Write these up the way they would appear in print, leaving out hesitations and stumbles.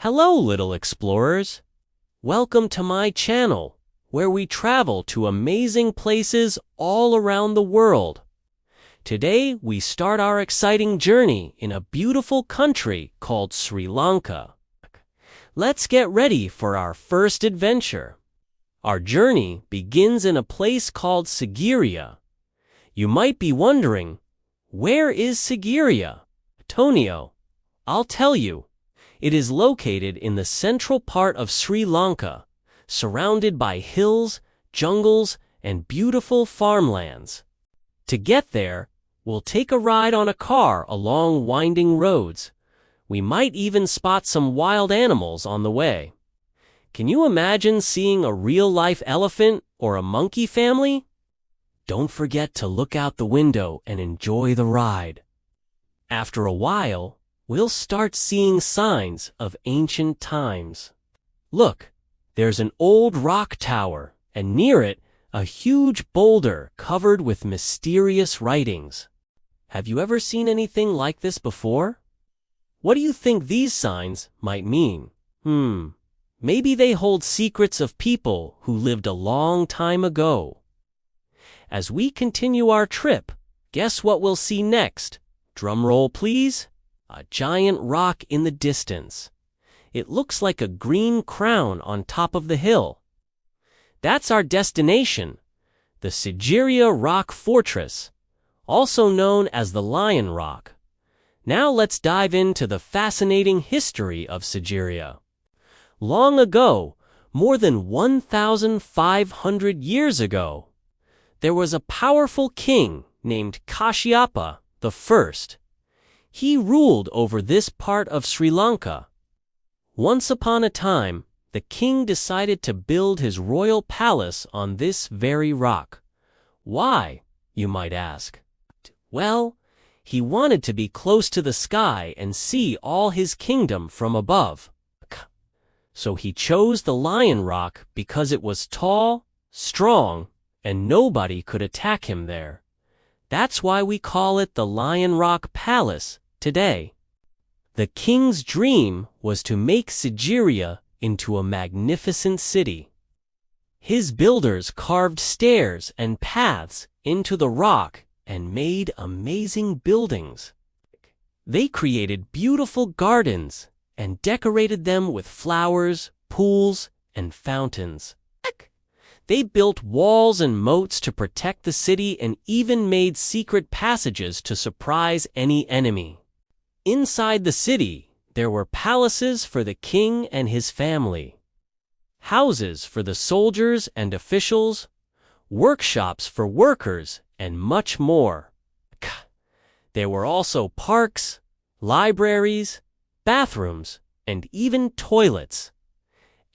Hello, little explorers. Welcome to my channel, where we travel to amazing places all around the world. Today, we start our exciting journey in a beautiful country called Sri Lanka. Let's get ready for our first adventure. Our journey begins in a place called Sigiriya. You might be wondering, where is Sigiriya? Tonio, I'll tell you. It is located in the central part of Sri Lanka, surrounded by hills, jungles, and beautiful farmlands. To get there, we'll take a ride on a car along winding roads. We might even spot some wild animals on the way. Can you imagine seeing a real-life elephant or a monkey family? Don't forget to look out the window and enjoy the ride. After a while, we'll start seeing signs of ancient times. Look, there's an old rock tower, and near it, a huge boulder covered with mysterious writings. Have you ever seen anything like this before? What do you think these signs might mean? Maybe they hold secrets of people who lived a long time ago. As we continue our trip, guess what we'll see next? Drum roll, please. A giant rock in the distance. It looks like a green crown on top of the hill. That's our destination, the Sigiriya Rock Fortress, also known as the Lion Rock. Now let's dive into the fascinating history of Sigiriya. Long ago, more than 1,500 years ago, there was a powerful king named Kashyapa I. He ruled over this part of Sri Lanka. Once upon a time, the king decided to build his royal palace on this very rock. Why, you might ask? Well, he wanted to be close to the sky and see all his kingdom from above. So he chose the Lion Rock because it was tall, strong, and nobody could attack him there. That's why we call it the Lion Rock Palace today. The king's dream was to make Sigiriya into a magnificent city. His builders carved stairs and paths into the rock and made amazing buildings. They created beautiful gardens and decorated them with flowers, pools, and fountains. They built walls and moats to protect the city and even made secret passages to surprise any enemy. Inside the city, there were palaces for the king and his family, houses for the soldiers and officials, workshops for workers, and much more. There were also parks, libraries, bathrooms, and even toilets.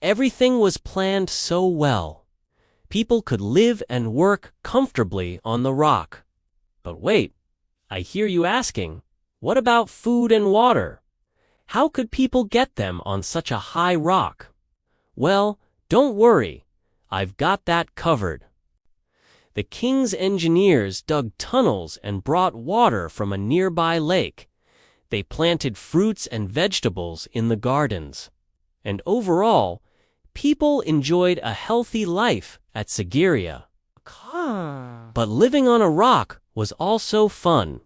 Everything was planned so well. People could live and work comfortably on the rock. But wait, I hear you asking, what about food and water? How could people get them on such a high rock? Well, don't worry, I've got that covered. The king's engineers dug tunnels and brought water from a nearby lake. They planted fruits and vegetables in the gardens. And overall, people enjoyed a healthy life at Sigiriya. But living on a rock was also fun.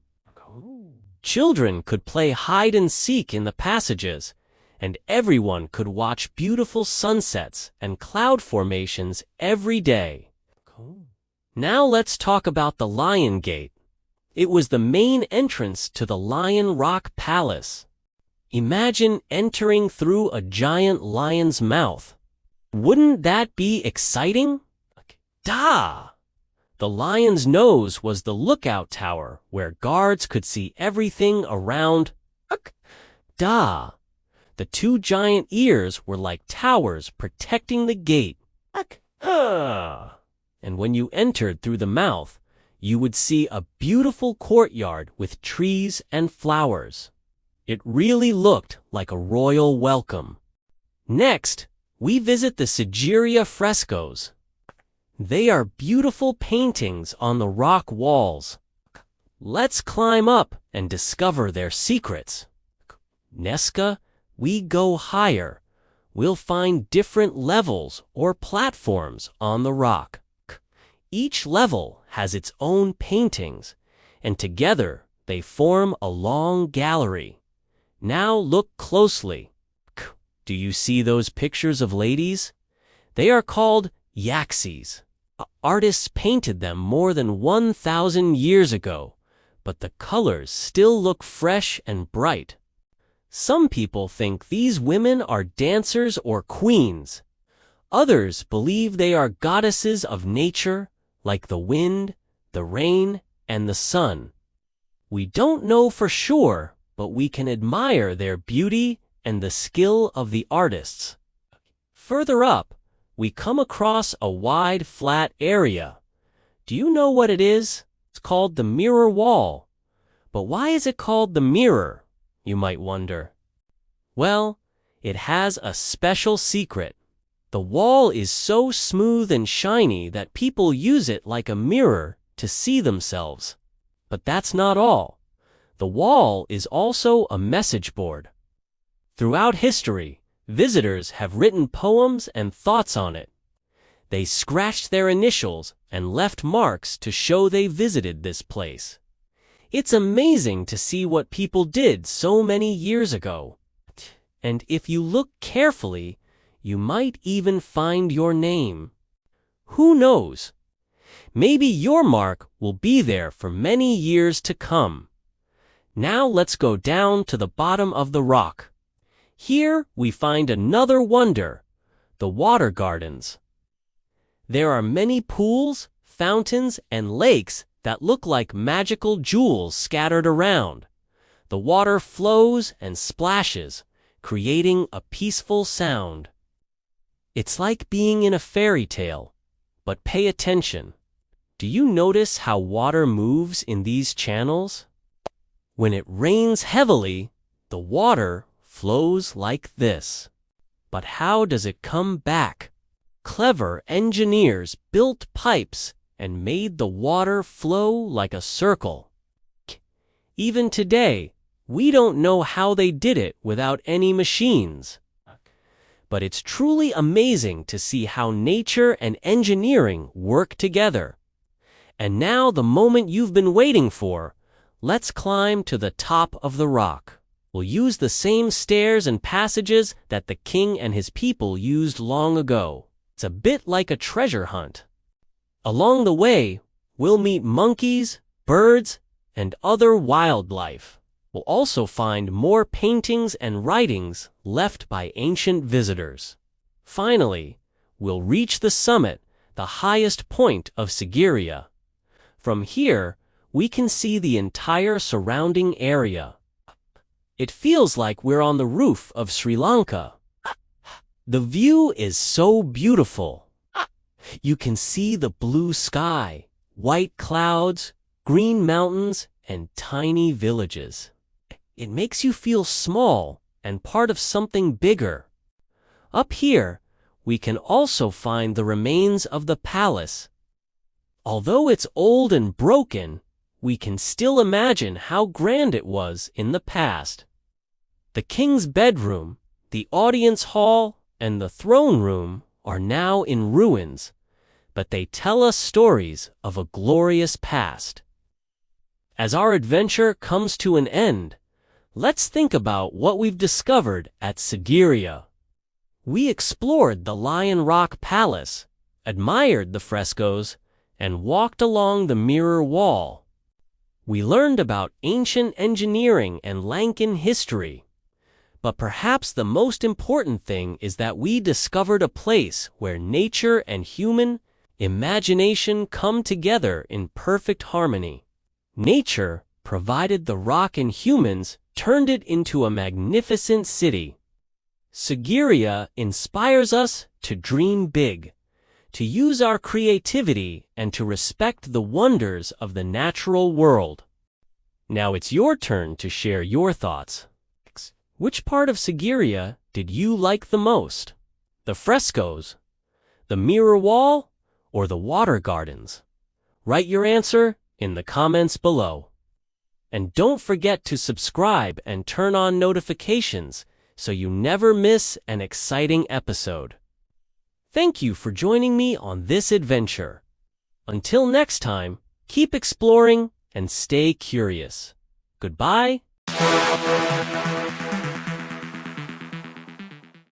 Children could play hide and seek in the passages, and everyone could watch beautiful sunsets and cloud formations every day. Now let's talk about the Lion Gate. It was the main entrance to the Lion Rock Palace. Imagine entering through a giant lion's mouth. Wouldn't that be exciting? The lion's nose was the lookout tower where guards could see everything around. The two giant ears were like towers protecting the gate. And when you entered through the mouth, you would see a beautiful courtyard with trees and flowers. It really looked like a royal welcome. Next, we visit the Sigiriya frescoes. They are beautiful paintings on the rock walls. Let's climb up and discover their secrets. Nesca, we go higher, we'll find different levels or platforms on the rock. Each level has its own paintings, and together they form a long gallery. Now look closely. Do you see those pictures of ladies? They are called yaxes. Artists painted them more than 1,000 years ago, but the colors still look fresh and bright. Some people think these women are dancers or queens. Others believe they are goddesses of nature, like the wind, the rain, and the sun. We don't know for sure, but we can admire their beauty and the skill of the artists. Further up, we come across a wide, flat area. Do you know what it is? It's called the mirror wall. But why is it called the mirror, you might wonder? Well, it has a special secret. The wall is so smooth and shiny that people use it like a mirror to see themselves. But that's not all. The wall is also a message board. Throughout history, visitors have written poems and thoughts on it. They scratched their initials and left marks to show they visited this place. It's amazing to see what people did so many years ago. And if you look carefully, you might even find your name. Who knows? Maybe your mark will be there for many years to come. Now let's go down to the bottom of the rock. Here we find another wonder, the water gardens. There are many pools, fountains, and lakes that look like magical jewels scattered around. The water flows and splashes, creating a peaceful sound. It's like being in a fairy tale, but pay attention. Do you notice how water moves in these channels? When it rains heavily, the water flows like this. But how does it come back? Clever engineers built pipes and made the water flow like a circle. Even today, we don't know how they did it without any machines. But it's truly amazing to see how nature and engineering work together. And now the moment you've been waiting for, let's climb to the top of the rock. We'll use the same stairs and passages that the king and his people used long ago. It's a bit like a treasure hunt. Along the way, we'll meet monkeys, birds, and other wildlife. We'll also find more paintings and writings left by ancient visitors. Finally, we'll reach the summit, the highest point of Sigiriya. From here, we can see the entire surrounding area. It feels like we're on the roof of Sri Lanka. The view is so beautiful. You can see the blue sky, white clouds, green mountains, and tiny villages. It makes you feel small and part of something bigger. Up here, we can also find the remains of the palace. Although it's old and broken, we can still imagine how grand it was in the past. The king's bedroom, the audience hall, and the throne room are now in ruins, but they tell us stories of a glorious past. As our adventure comes to an end, let's think about what we've discovered at Sigiriya. We explored the Lion Rock Palace, admired the frescoes, and walked along the mirror wall. We learned about ancient engineering and Lankan history. But perhaps the most important thing is that we discovered a place where nature and human imagination come together in perfect harmony. Nature provided the rock and humans turned it into a magnificent city. Sigiriya inspires us to dream big, to use our creativity and to respect the wonders of the natural world. Now it's your turn to share your thoughts. Which part of Sigiriya did you like the most? The frescoes, the mirror wall, or the water gardens? Write your answer in the comments below. And don't forget to subscribe and turn on notifications so you never miss an exciting episode. Thank you for joining me on this adventure. Until next time, keep exploring and stay curious. Goodbye.